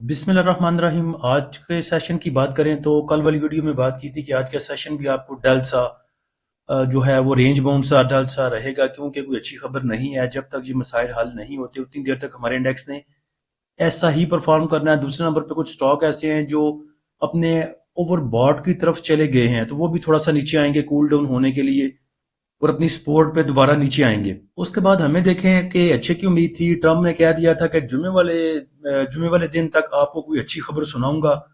बिस्मिल्लाह रहमान रहीम। आज के सेशन की बात करें तो कल वाली वीडियो में बात की थी कि आज का सेशन भी आपको डल सा जो है वो रेंज बाउंड सा डल सा रहेगा, क्योंकि कोई अच्छी खबर नहीं है। जब तक ये मसाइल हल नहीं होते उतनी देर तक हमारे इंडेक्स ने ऐसा ही परफॉर्म करना है। दूसरे नंबर पे कुछ स्टॉक ऐसे हैं जो अपने ओवरबॉट की तरफ चले गए हैं, तो वो भी थोड़ा सा नीचे आएंगे कूल डाउन होने के लिए और अपनी सपोर्ट पे दोबारा नीचे आएंगे। उसके बाद हमें देखें कि अच्छे की उम्मीद थी। ट्रम्प ने कह दिया था कि जुमे वाले दिन तक आपको कोई अच्छी खबर सुनाऊंगा।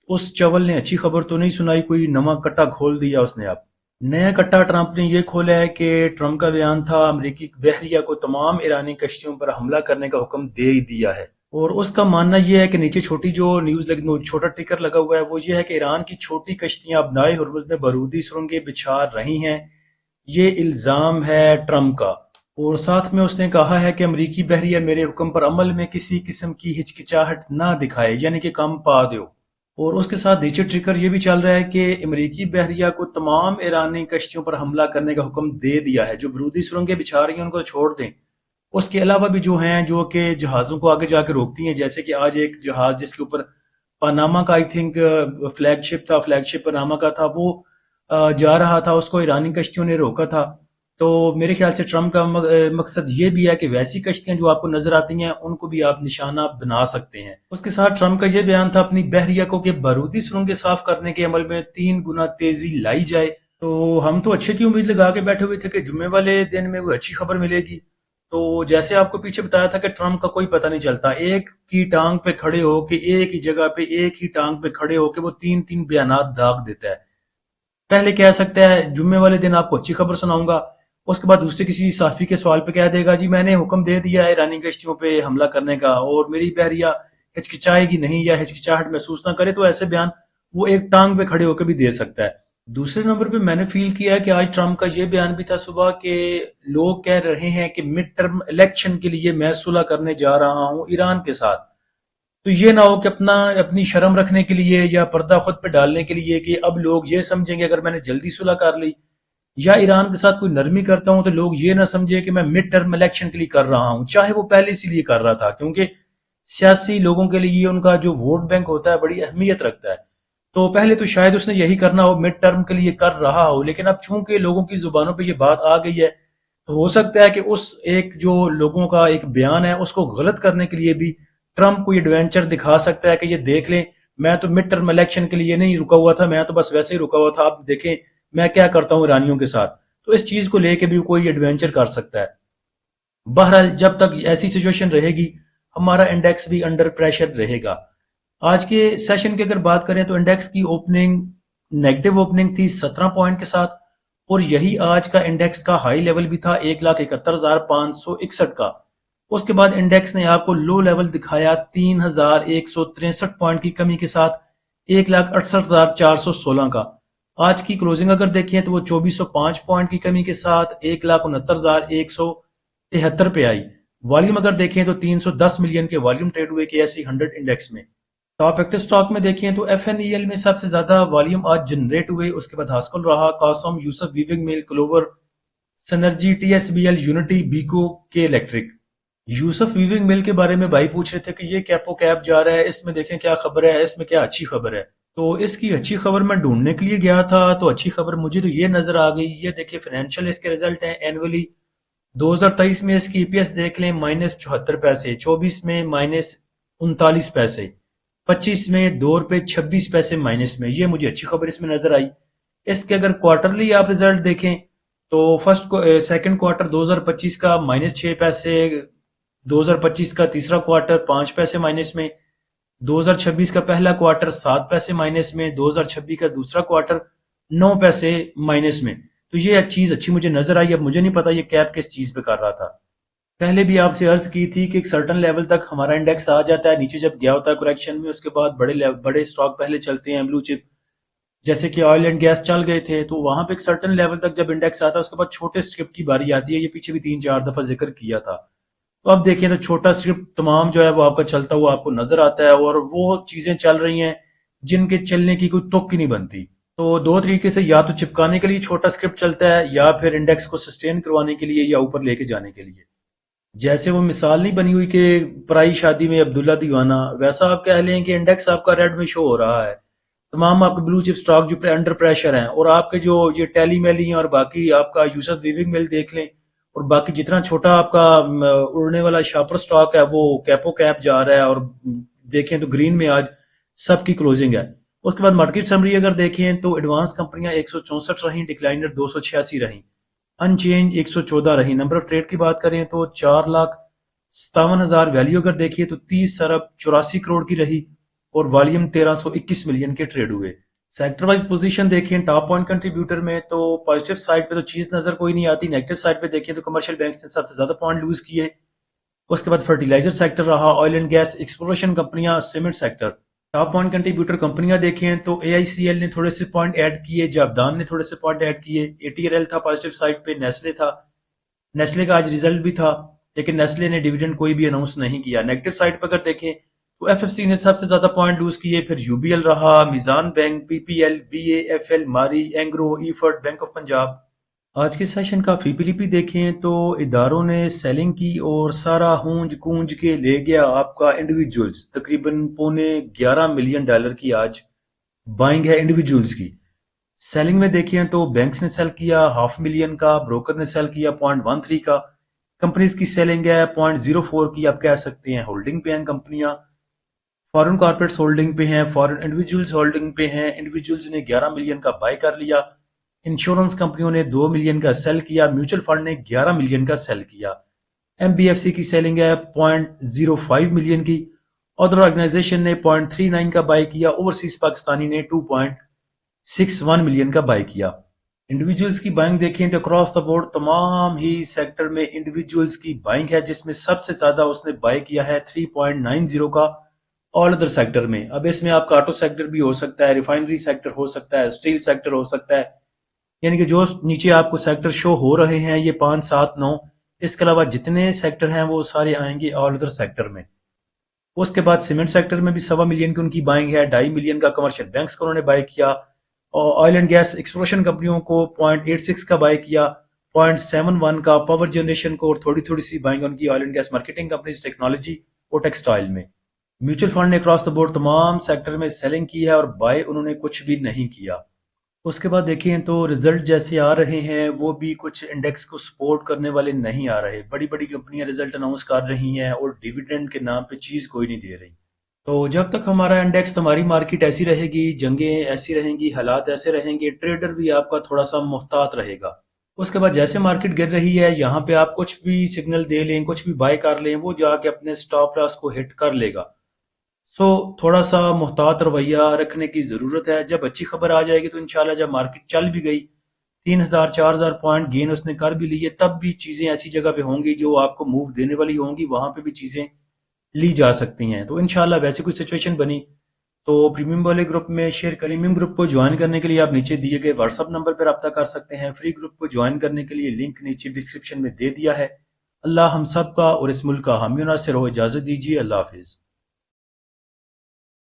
उस चवल ने अच्छी खबर तो नहीं सुनाई, कोई नवा कट्टा खोल दिया उसने। अब नया कट्टा ट्रंप ने ये खोला है कि ट्रंप का बयान था अमेरिकी बहरिया को तमाम ईरानी कश्तियों पर हमला करने का हुक्म दे दिया है। और उसका मानना यह है कि नीचे छोटी जो छोटा टिकर लगा हुआ है वो ये है कि ईरान की छोटी कश्तियां अपनाए हुर्मुज में बारूदी सुरंगें बिछा रही हैं। ये इल्जाम है ट्रंप का। और साथ में उसने कहा है कि अमेरिकी बहरिया मेरे हुक्म पर अमल में किसी किस्म की हिचकिचाहट ना दिखाए, यानी कि कम पा दो। और उसके साथ नीचे ट्रिकर ये भी चल रहा है कि अमेरिकी बहरिया को तमाम ईरानी कश्तियों पर हमला करने का हुक्म दे दिया है। जो बरूदी सुरंगें बिछा रही हैं उनको छोड़ दें। उसके अलावा भी जो हैं जो कि जहाज़ों को आगे जाके रोकती हैं, जैसे कि आज एक जहाज़ जिसके ऊपर पनामा का आई थिंक फ्लैगशिप पनामा का था, वो जा रहा था, उसको ईरानी कश्तियों ने रोका था। तो मेरे ख्याल से ट्रम्प का मकसद ये भी है कि वैसी कश्तियां जो आपको नजर आती हैं उनको भी आप निशाना बना सकते हैं। उसके साथ ट्रम्प का ये बयान था अपनी बहरिया को कि बारूदी सुरंगें साफ करने के अमल में 3 गुना तेजी लाई जाए। तो हम तो अच्छे की उम्मीद लगा के बैठे हुए थे कि जुम्मे वाले दिन में कोई अच्छी खबर मिलेगी। तो जैसे आपको पीछे बताया था कि ट्रम्प का कोई पता नहीं चलता, एक की टांग पे खड़े हो कि एक ही जगह पे एक ही टांग पे खड़े हो के वो तीन तीन बयानात दाग देता है। पहले कह सकता है जुम्मे वाले दिन आपको अच्छी खबर सुनाऊंगा, उसके बाद दूसरे किसी साफी के सवाल पे कह देगा जी मैंने हुक्म दे दिया है ईरानी कश्तियों पे हमला करने का और मेरी बहरिया हिचकिचाएगी नहीं या हिचकिचाहट महसूस ना करे। तो ऐसे बयान वो एक टांग पे खड़े होकर भी दे सकता है। दूसरे नंबर पे मैंने फील किया है कि आज ट्रम्प का ये बयान भी था सुबह के लोग कह रहे हैं कि मिड टर्म इलेक्शन के लिए मैं सुलह करने जा रहा हूं ईरान के साथ। तो ये ना हो कि अपनी शर्म रखने के लिए या पर्दा खुद पे डालने के लिए कि अब लोग ये समझेंगे अगर मैंने जल्दी सुलह कर ली या ईरान के साथ कोई नरमी करता हूं तो लोग ये ना समझे कि मैं मिड टर्म इलेक्शन के लिए कर रहा हूं, चाहे वो पहले इसीलिए कर रहा था क्योंकि सियासी लोगों के लिए उनका जो वोट बैंक होता है बड़ी अहमियत रखता है। तो पहले तो शायद उसने यही करना हो, मिड टर्म के लिए कर रहा हो, लेकिन अब चूंकि लोगों की जुबानों पे ये बात आ गई है तो हो सकता है कि उस एक जो लोगों का एक बयान है उसको गलत करने के लिए भी ट्रंप को ये एडवेंचर दिखा सकता है कि ये देख लें मैं तो मिड टर्म इलेक्शन के लिए नहीं रुका हुआ था, मैं तो बस वैसे ही रुका हुआ था, आप देखें मैं क्या करता हूं ईरानियों के साथ। तो इस चीज को लेके भी कोई एडवेंचर कर सकता है। बहरहाल जब तक ऐसी सिचुएशन रहेगी हमारा इंडेक्स भी अंडर प्रेशर रहेगा। आज के सेशन की अगर बात करें तो इंडेक्स की ओपनिंग नेगेटिव ओपनिंग थी 17 पॉइंट के साथ और यही आज का इंडेक्स का हाई लेवल भी था 1,71,561 का। उसके बाद इंडेक्स ने आपको लो लेवल दिखाया 3,163 पॉइंट की कमी के साथ 1,68,416 का। आज की क्लोजिंग अगर देखें तो वो 2405 पॉइंट की कमी के साथ 1,69,173 पे आई। वॉल्यूम अगर देखें तो 310 मिलियन के वॉल्यूम ट्रेड हुए के एस 100 इंडेक्स में। टॉप एक्टिव स्टॉक में देखें तो एफएनईएल में सबसे ज्यादा वॉल्यूम आज जनरेट हुए, उसके बाद हास्कल रहा, कॉसम, यूसफ वीविंग मिल, क्लोवर, सनर्जी, टीएसबीएल, यूनिटी, बीको के इलेक्ट्रिक। यूसुफ वीविंग मिल के बारे में भाई पूछ रहे थे कि ये कैपो कैप जा रहा है, इसमें देखें क्या खबर है, इसमें क्या अच्छी खबर है। तो इसकी अच्छी खबर मैं ढूंढने के लिए गया था तो अच्छी खबर मुझे तो ये नजर आ गई। ये देखिए फाइनेंशियल इसके रिजल्ट हैं एनुअली। 2023 में इसकी ईपीएस देख लें -74 पैसे, 24 में -39 पैसे, 25 में ₹2.26 माइनस में। ये मुझे अच्छी खबर इसमें नजर आई। इसके अगर क्वार्टरली आप रिजल्ट देखें तो सेकंड क्वार्टर 2025 का -6 पैसे, 2025 का तीसरा क्वार्टर 5 पैसे माइनस में, 2026 का पहला क्वार्टर 7 पैसे माइनस में, 2026 का दूसरा क्वार्टर 9 पैसे माइनस में। तो ये चीज अच्छी मुझे नजर आई। अब मुझे नहीं पता ये कैप किस चीज पे कर रहा था। पहले भी आपसे अर्ज की थी कि एक सर्टन लेवल तक हमारा इंडेक्स आ जाता है, नीचे जब गया होता है करेक्शन में उसके बाद बड़े स्टॉक पहले चलते हैं ब्लू चिप, जैसे कि ऑयल एंड गैस चल गए थे। तो वहां पे एक सर्टन लेवल तक जब इंडेक्स आता है उसके बाद छोटे स्ट्रिप की बारी आती है। ये पीछे भी 3-4 दफा जिक्र किया था। तो अब देखिए तो छोटा स्ट्रिप तमाम जो है वो आपका चलता हुआ आपको नजर आता है और वो चीजें चल रही हैं जिनके चलने की कोई तुक ही नहीं बनती। तो दो तरीके से, या तो चिपकाने के लिए छोटा स्क्रिप्ट चलता है या फिर इंडेक्स को सस्टेन करवाने के लिए या ऊपर लेके जाने के लिए। جیسے وہ مثال نہیں بنی ہوئی کہ پرائی شادی میں عبداللہ دیوانہ، ویسا آپ کہہ لیں کہ انڈیکس آپ کا ریڈ میں شو ہو رہا ہے، تمام آپ کے بلو چپ سٹاک جو انڈر پریشر ہیں، اور آپ کے جو یہ ٹیلی میلی ہیں اور باقی آپ کا یوسف ویونگ مل دیکھ لیں، اور باقی جتنا چھوٹا آپ کا اڑنے والا شاپر سٹاک ہے وہ کیپو کیپ جا رہا ہے، اور دیکھیں تو گرین میں آج سب کی کلوزنگ ہے۔ اس کے بعد مارکیٹ سمری اگر دیکھیں تو ایڈوانس کمپنیاں 164 رہیں، ڈکلائنر 286 رہیں، ان چینج 114 رہی۔ نمبر آف ٹریڈ کی بات کریں تو 4,57,000 ویلیو اگر دیکھیے تو 30,84 کروڑ کی رہی، اور والیوم 1,321 ملین کے ٹریڈ ہوئے۔ سیکٹر وائز پوزیشن دیکھیں ٹاپ پوائنٹ کنٹریبیوٹر میں تو پازیٹیو سائڈ پہ تو چیز نظر کوئی نہیں آتی، نیگیٹو سائڈ پہ دیکھیں تو کمرشل بینکس نے سب سے زیادہ پوائنٹ لوز کیے، اس کے بعد فرٹیلائزر سیکٹر رہا، آئل اینڈ گیس، ایکسپلوریشن کمپنیاں، cement sector. Top point contributor کمپنیاں دیکھیں تو اے آئی سی ایل نے تھوڑے سے پوائنٹ ایڈ کیے، جاودان نے تھوڑے سے پوائنٹ ایڈ کیے، اے ٹی ایل ایل تھا پازیٹیو سائڈ پہ، نیسلے تھا، نیسلے کا آج ریزلٹ بھی تھا لیکن نیسلے نے ڈیویڈنڈ کوئی بھی اناؤنس نہیں کیا۔ نیگیٹو سائڈ پہ اگر دیکھیں تو ایف ایف سی نے سب سے زیادہ پوائنٹ لوز کیے، پھر یو بی ایل رہا، Meezan bank, P P L, B A F L, Mari, Engro, ایفرٹ، بینک آف پنجاب۔ آج کے سیشن کا فی پی لی پی دیکھیں تو اداروں نے سیلنگ کی اور سارا ہونج کونج کے لے گیا آپ کا انڈیویجولز، تقریباً $11 ملین کی آج بائنگ ہے انڈیویجولز کی۔ سیلنگ میں دیکھیں تو بینکس نے سیل کیا $500,000 کا، بروکر نے سیل کیا 0.13 کا، کمپنیز کی سیلنگ ہے 0.04 کی، آپ کہہ سکتے ہیں ہولڈنگ پہ ہیں کمپنیاں، فارن کارپوریٹس ہولڈنگ پہ ہیں، فارن انڈیویجولز ہولڈنگ پہ ہیں، انڈیویجولز نے 11 ملین کا بائی کر لیا، انشورنس کمپنیوں نے 2 ملین کا سیل کیا، میوچل فنڈ نے 11 ملین کا سیل کیا۔ ایم بی ایف سی کی سیلنگ ہے 0.05 ملین کی، ادر آرگنائزیشن نے 0.39 کا بائی کیا، اوورسیز پاکستانی نے 2.61 ملین کا بائی کیا۔ انڈیویجولز کی بائنگ دیکھیں تو اکراس دا بورڈ تمام ہی سیکٹر میں انڈیویجولز کی بائنگ ہے، جس میں سب سے زیادہ اس نے بائی کیا ہے 3.90 کا آل ادر سیکٹر میں۔ اب اس میں آپ کا آٹو سیکٹر بھی ہو سکتا ہے، ریفائنری سیکٹر ہو سکتا ہے، اسٹیل سیکٹر ہو سکتا ہے، یعنی کہ جو نیچے آپ کو سیکٹر شو ہو رہے ہیں یہ 5 7 9، اس کے علاوہ جتنے سیکٹر ہیں وہ سارے آئیں گے آل ادر سیکٹر میں۔ اس کے بعد سیمنٹ سیکٹر میں بھی 1.25 ملین کی ان کی بائنگ ہے، 2.5 ملین کا کمرشل بینکس کو انہوں نے بائی کیا، اور آئل اینڈ گیس ایکسپلوریشن کمپنیوں کو 0.86 کا بائی کیا، 0.71 کا پاور جنریشن کو، اور تھوڑی تھوڑی سی بائنگ ان کی oil and gas marketing companies, technology اور ٹیکسٹائل میں۔ میوچل فنڈ نے اکراس دا بورڈ تمام سیکٹر میں سیلنگ کی ہے، اور بائی انہوں نے کچھ بھی نہیں کیا۔ اس کے بعد دیکھیں تو رزلٹ جیسے آ رہے ہیں وہ بھی کچھ انڈیکس کو سپورٹ کرنے والے نہیں آ رہے، بڑی بڑی کمپنیاں رزلٹ اناؤنس کر رہی ہیں اور ڈیویڈنڈ کے نام پہ چیز کوئی نہیں دے رہی۔ تو جب تک ہمارا انڈیکس، ہماری مارکیٹ ایسی رہے گی، جنگیں ایسی رہیں گی، حالات ایسے رہیں گے، ٹریڈر بھی آپ کا تھوڑا سا محتاط رہے گا۔ اس کے بعد جیسے مارکیٹ گر رہی ہے یہاں پہ آپ کچھ بھی سگنل دے لیں، کچھ بھی بائی کر لیں، وہ جا کے اپنے سٹاپ لاس کو ہٹ کر لے گا۔ سو تھوڑا سا محتاط رویہ رکھنے کی ضرورت ہے۔ جب اچھی خبر آ جائے گی تو انشاءاللہ جب مارکیٹ چل بھی گئی، 3,000 4,000 پوائنٹ گین اس نے کر بھی لیے، تب بھی چیزیں ایسی جگہ پہ ہوں گی جو آپ کو موو دینے والی ہوں گی، وہاں پہ بھی چیزیں لی جا سکتی ہیں۔ تو انشاءاللہ ویسے کوئی سچویشن بنی تو پریمیم والے گروپ میں شیئر، پریمیم گروپ کو جوائن کرنے کے لیے آپ نیچے دیے گئے واٹس ایپ نمبر پر رابطہ کر سکتے ہیں، فری گروپ کو جوائن کرنے کے لیے لنک نیچے ڈسکرپشن میں دے دیا ہے۔ اللہ ہم سب کا اور اس ملک کا حامی و ناصر ہو، اجازت دیجیے، اللہ حافظ۔